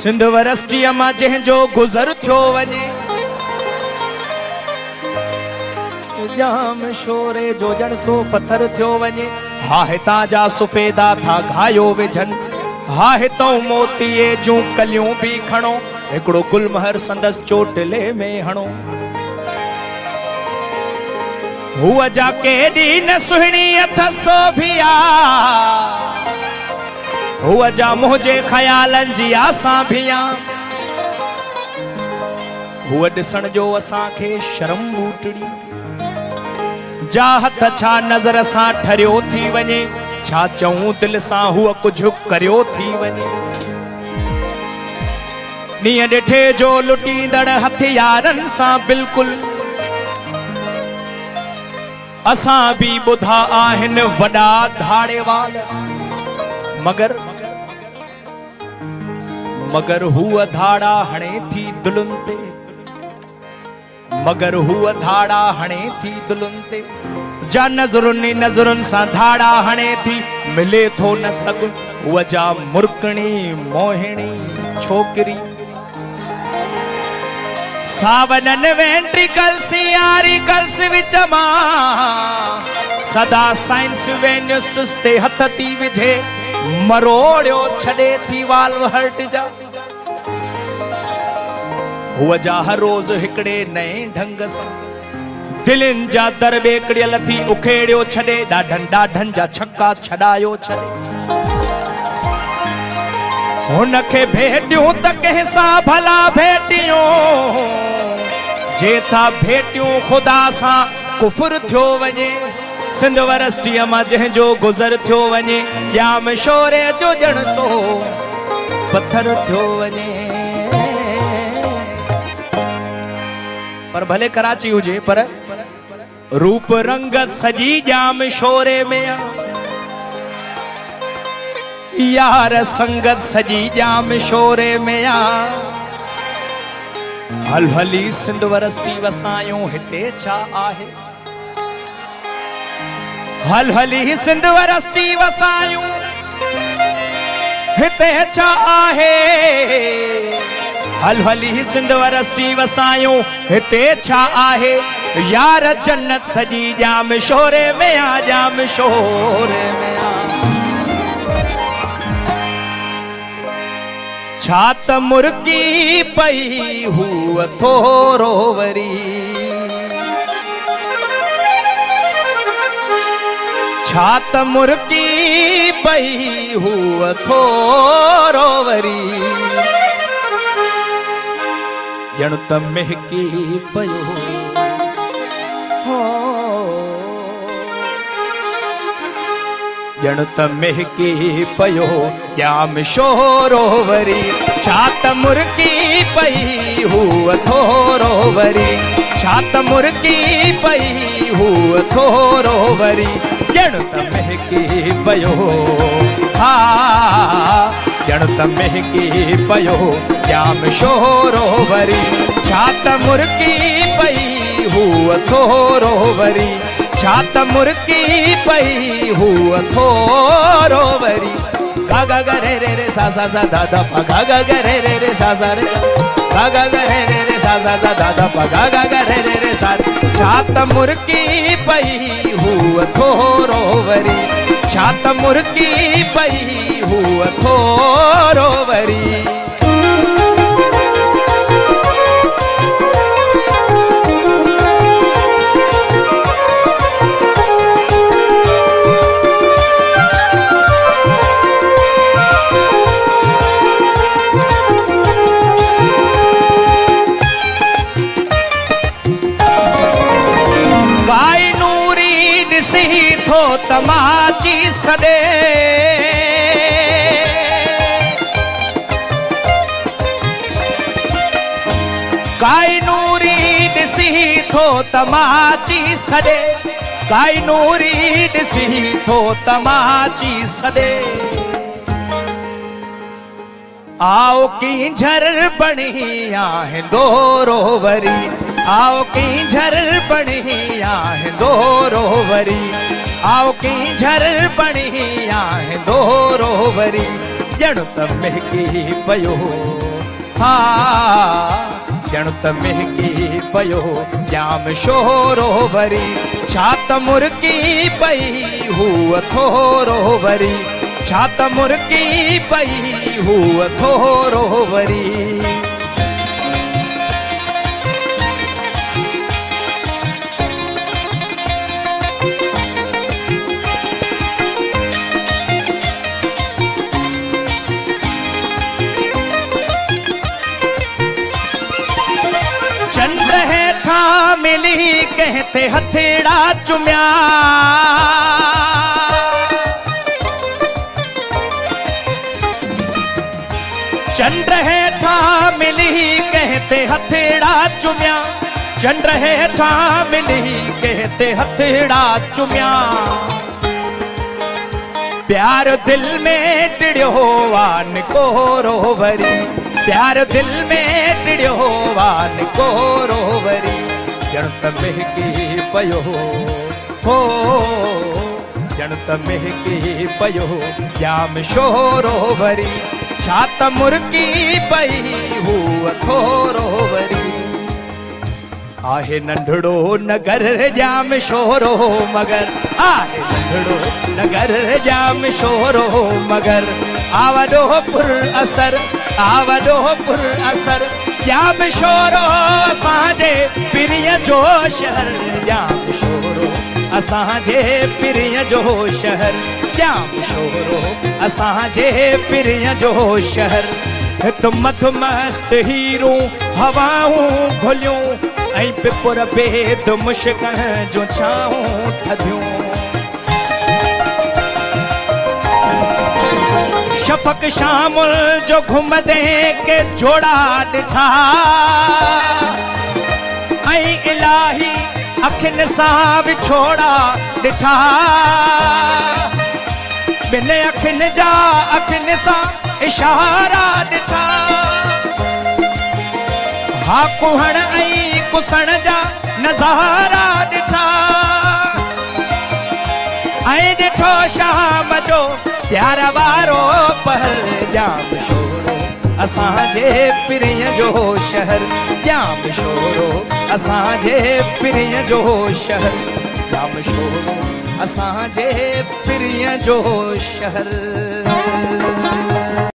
सिंध वरस्टीअ मां जंहिंजो गुज़र थियो वञे, जाम शोरे जो ॼण सो पत्थर थियो वञे। हा हितां जा सुफ़ेदा था घायो विझनि, हा हितां मोतीअ जूं कलियूं बि खणो, हिकिड़ो गुलमहर संदसि चोटले में हणो। हुअ जा केॾी न सुहिणी अथसो भिया, हुअ जा मुंहिंजे ख़यालनि जी आसां भिया। हुअ ॾिसण जो असांखे शर्म बूटड़ी, जा हथ छा नज़र सां ठरियो थी वञे, छा चऊं दिल सां हुअ कुझु करियो थी वञे। ॾींहं ॾिठे जो लुटींदड़ हथियारनि सां बिल्कुलु, असां बि ॿुधा आहिनि वॾा धाड़े वाल, मगर हुअ धाड़ा हणे थी दिलुनि ते, मगर हुअ धाड़ा हणे थी दिलुनि ते। जा नज़रुनि नज़रुनि सां धाड़ा हणे थी, मिले थो न सग हुअ जा मुर्कणी मोहिणी छोकिरी। सावननि वेंट्रिकल्स आरिकल्स विच मां, सदा साइंस वेन्यू सुस्ते हथ थी विझे, मरोड़ियो छॾे थी वाल्व हर्ट जा। हुअ जा हर रोज़ हिकिड़े नए ढंग सां दिलनि जा दर ॿेकड़ियल थी उखेड़ियो छॾे, ॾाढनि ॾाढनि जा छक्का छॾायो छॾे। हुनखे भेटियूं त कंहिंसां भला भेटियूं, जे था भेटियूं ख़ुदा सां कुफुर थियो वञे। सिंध वरस्टीअ मां जंहिंजो गुज़र थियो वञे, जाम शोरे जो ॼण सो पत्थर थियो वञे। पर भले कराची हुजे, पर रूप रंगत सजी जाम शोरे में आ, यार संगत सजी जाम शोरे में आ। हल हली सिंध वरस्टी वसायूं हिते छा आहे, हल हली सिंध वरस्टी वसायूं हिते छा आहे, हल हली सिंध वरस्टी वसायूं हिते छा आहे। यार जन्नत सजी जाम शोरे में आ, जाम शोरे में आ। छा त मुर्गी पई हुअ थोरो वरी, छा त मुर्गी पई हुअ थोरो वरी, ॼण त महकी पयो हो, ॼण त महकी पयो जाम शोरो वरी। छा त मुर्गी पई हुअ थोरो वरी, छा त मुर्गी पई हुअ थोरो वरी, ॼण त महकी पयो हा, ॼण त महकी पयो जाम शोरो वरी। छा त मुर्गी पई हुअ थोरो वरी, छा त मुर्गी पई हुअ थोरो वरी। गा गा गा रे रे रे सा सा सा दा दा पा, गा गा गा रे रे रे सा सा रे, गा गा गा रे रे रे सा सा सा दा दा पा, गा गा गा रे रे रे सा। छा त मुर्गी पई हुअ थोरो वरी, छा त मुर्गी पई हुअ थोरो वरी। तमाची सदे काई नूरी ॾिसी थो तमाची सदे, काई नूरी ॾिसी थो तमाची सदे। आओ की झर बणी आहे दोरो वरी, आओ की झर बणी आहे दोरो वरी, आओ की झर बणी आहे दोरो वरी। ॼण त महकी पयो हा ॼण त महकी पयो जाम शोरो वरी छा त मुर्की पई हूअ थोरो वरी छा त मुर्की पई हूअ थोरो वरी चंड हेठा मिली कहते हथेड़ा चुम्या चंड हेठा मिली कहते हथेड़ा चुम्या चंड हेठा मिली कहते हथेड़ा चुम्या प्यार दिल में टिड़ियो वान कोरो वरी प्यार दिल में टिड़ियो वान कोरो वरी ॼण त महकी पयो हो ॼण त महकी पयो जाम शोरो वरी छा त मुर्की पई हूअ थोरो वरी आहे नंढड़ो नगर जाम शोरो मगर आहे नंढड़ो नगर जाम शोरो मगर आवडो पुर असर आवडो पुर असर जाम शोरो असांजे पिरीअ जो शहर जाम शोरो असांजे पिरीअ जो शहर जाम शोरो असांजे पिरीअ जो शहर हिते मथ मस्त हीरो हवाऊं घुलियूं ऐं पिपुर बेद मुश्क जो छाऊं थधियूं शफ़क़ शामुल जो घुमदे के जोड़ा ॾिठा ऐं इलाही अखियुनि सां विछोड़ा ॾिठा ॿिनि अखियुनि जा अखियुनि सां इशारा ॾिठा हा कुहण ऐं कुसण जा नज़ारा ॾिठा ऐं ॾिठो शाम जो प्यार वारो पहर जाम शोरो असांजे पिरीअ जो शहर जाम शोरो असांजे पिरीअ जो शहर जाम शोरो असांजे पिरीअ जो शहर